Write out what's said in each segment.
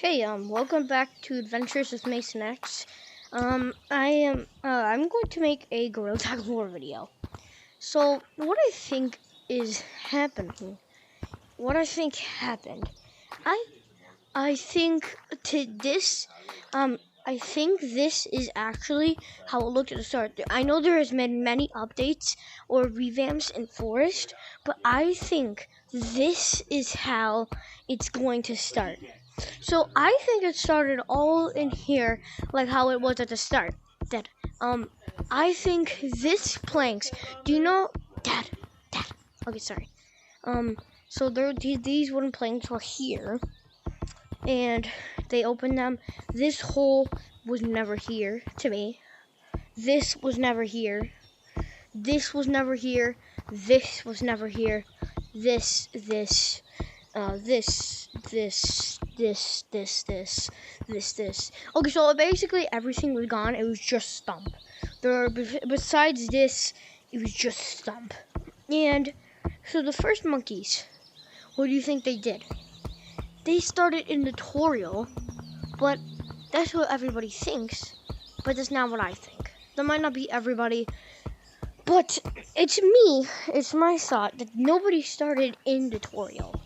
Hey, welcome back to Adventures with Mason X. I'm going to make a Gorilla Tag War video. So, what I think happened, I, I think to this, I think this is actually how it looked at the start. I know there has been many updates or revamps in Forest, but I think this is how it's going to start. So I think it started all in here, like how it was at the start. That I think this planks. Do you know, Dad? Okay, sorry. So these wooden planks were here, and they opened them. This hole was never here to me. This was never here. This was never here. This was never here. This. This. Okay, so basically everything was gone. It was just Stump. Besides this, it was just Stump. And so the first monkeys, what do you think they did? They started in the tutorial, but that's what everybody thinks. But that's not what I think. That might not be everybody, but it's me. It's my thought that nobody started in the tutorial.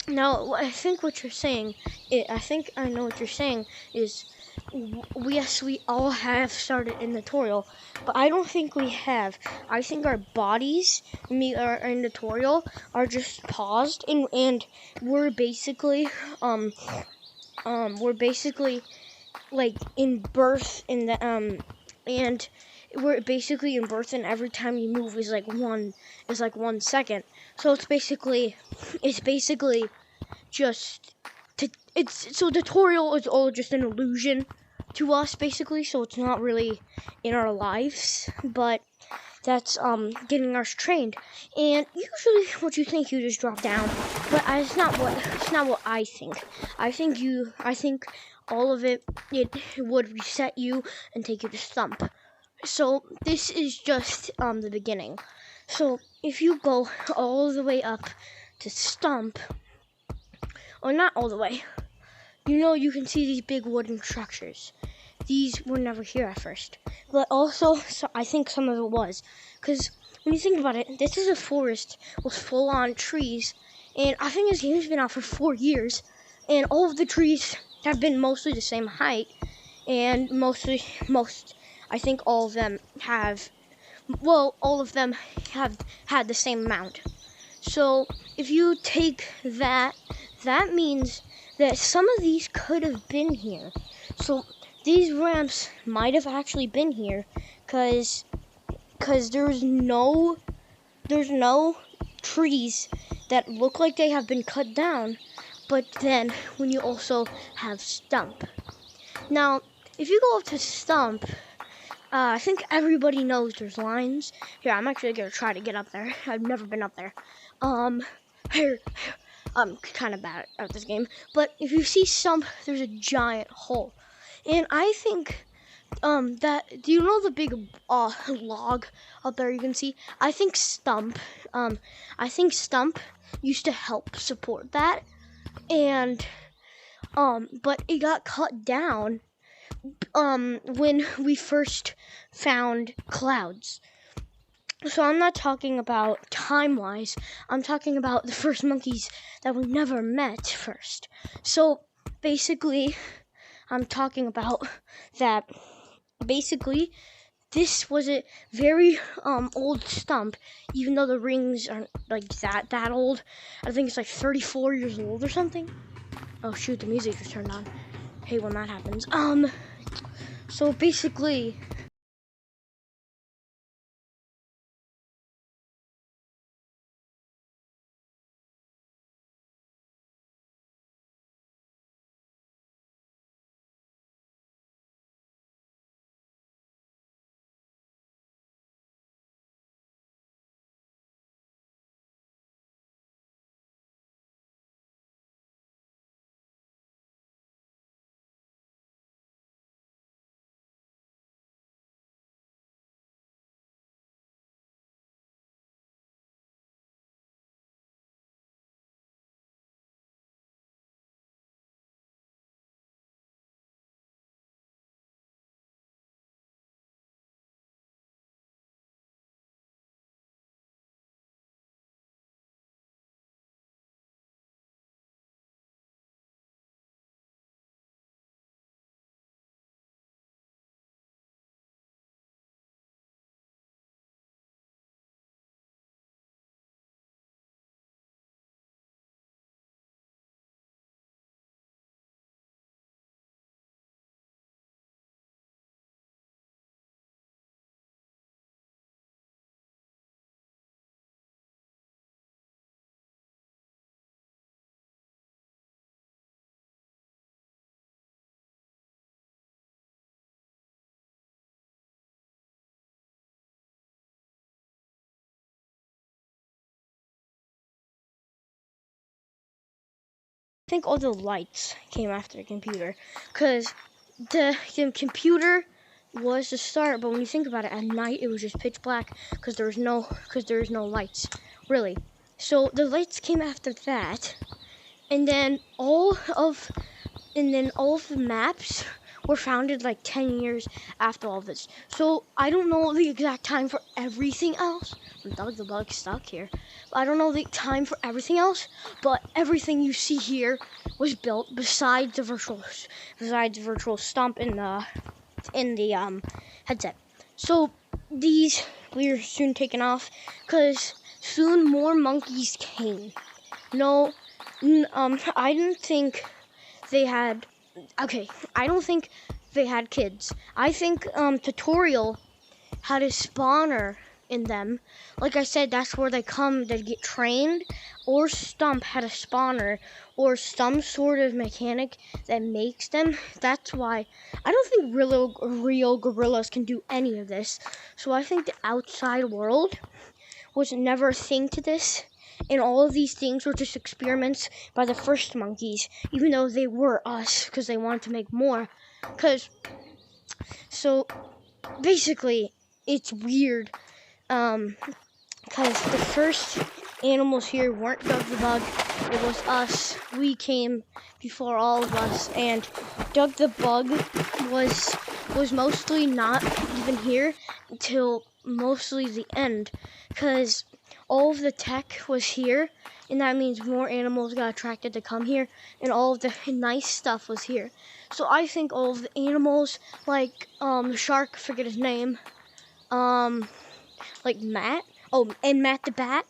Now, I think what you're saying, I think I know what you're saying is, yes, we all have started in the tutorial, but I don't think we have. I think our bodies, are in the tutorial, are just paused, and we're basically, we're basically, like, in birth, and we're basically in birth, and every time you move is like 1 second. So it's basically just so the tutorial is all just an illusion to us, basically, so it's not really in our lives, but that's getting us trained. And usually what you think, you just drop down, but it's not what I think. I think all of it would reset you and take you to Stump. So this is just the beginning. So if you go all the way up to Stump, or not all the way, you can see these big wooden structures. These were never here at first, but also, I think some of it was, because when you think about it, this is a forest with full-on trees, and I think this game's been out for 4 years, and all of the trees have been mostly the same height, and I think all of them have had the same amount. So if you take that, that means that some of these could have been here. So these ramps might have actually been here, cause there's no trees that look like they have been cut down. But then when you also have Stump. Now, if you go up to Stump, I think everybody knows there's lines. Here, I'm actually gonna try to get up there. I've never been up there. Here, I'm kind of bad at this game. But if you see Stump, there's a giant hole. And I think, do you know the big, log up there you can see? I think Stump used to help support that. And, but it got cut down when we first found clouds. So I'm not talking about time-wise. I'm talking about the first monkeys that we never met first. So basically, I'm talking about that. Basically, this was a very old Stump, even though the rings aren't like that old. I think it's like 34 years old or something. Oh shoot, the music just turned on. Hey, when that happens. So basically, think all the lights came after the computer, because the computer was the start, but when you think about it, at night it was just pitch black because there was no lights, really. So the lights came after that, and then all of the maps were founded like 10 years after all this. So I don't know the exact time for everything else. Doug the Bug stuck here. I don't know the time for everything else, but everything you see here was built besides the virtual stump in the headset. So these we're soon taking off because soon more monkeys came. No, I didn't think they had. Okay, I don't think they had kids. I think Tutorial had a spawner in them. Like I said, that's where they come to get trained. Or Stump had a spawner or some sort of mechanic that makes them. That's why I don't think real gorillas can do any of this. So I think the outside world was never a thing to this. And all of these things were just experiments by the first monkeys, even though they were us, because they wanted to make more. So basically, it's weird, because the first animals here weren't Doug the Bug, it was us. We came before all of us, and Doug the Bug was mostly not even here until mostly the end, because all of the tech was here, and that means more animals got attracted to come here, and all of the nice stuff was here. So I think all of the animals, like the shark, forget his name, like Matt, and Matt the Bat,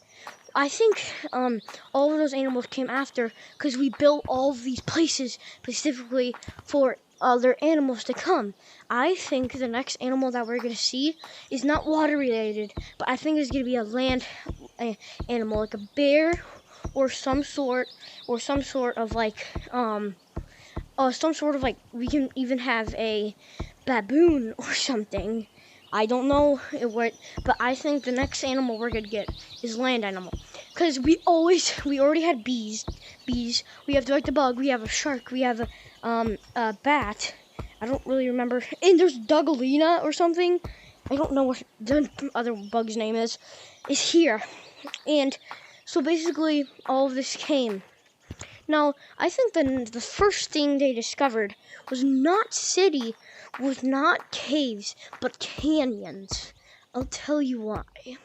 I think all of those animals came after because we built all of these places specifically for other animals to come. I think the next animal that we're going to see is not water related, but I think it's going to be a land animal, like a bear or some sort of like we can even have a baboon or something. I don't know what, but I think the next animal we're gonna get is land animal, because we already had bees. We have Doug the Bug. We have a shark. We have a bat. I don't really remember. And there's Dougalina or something. I don't know what the other bug's name is. Is here, and so basically all of this came. Now I think the first thing they discovered was not caves, but canyons. I'll tell you why.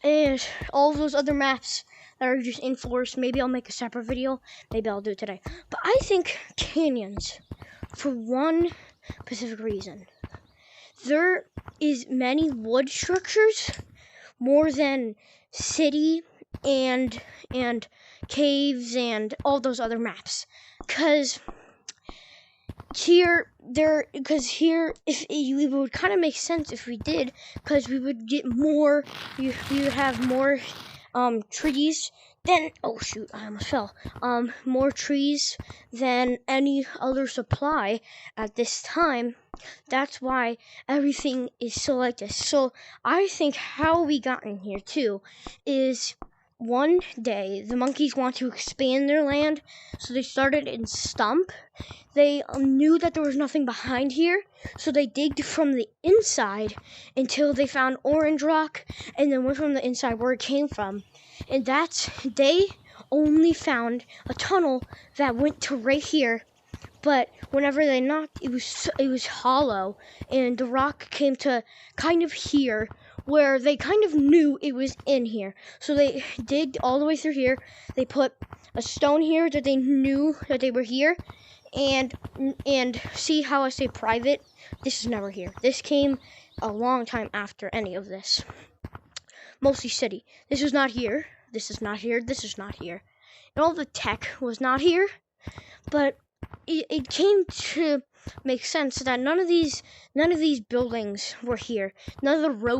And all of those other maps that are just in forest, maybe I'll make a separate video. Maybe I'll do it today. But I think canyons, for one specific reason. There is many wood structures, more than city and caves and all those other maps. Because here, if it would kind of make sense if we did, because we would get more, we would have more trees than, oh shoot, I almost fell, more trees than any other supply at this time. That's why everything is so like this. So I think how we got in here too is one day the monkeys want to expand their land, so they started in Stump. They knew that there was nothing behind here, so they digged from the inside until they found Orange Rock, and then went from the inside where it came from. And they only found a tunnel that went to right here. But whenever they knocked, it was hollow, and the rock came to kind of here, where they kind of knew it was in here. So they digged all the way through here. They put a stone here that they knew that they were here, and see how I say private? This is never here. This came a long time after any of this. Mostly city. This was not here. This is not here. This is not here. And all the tech was not here, but it came to make sense that none of these buildings were here. None of the rope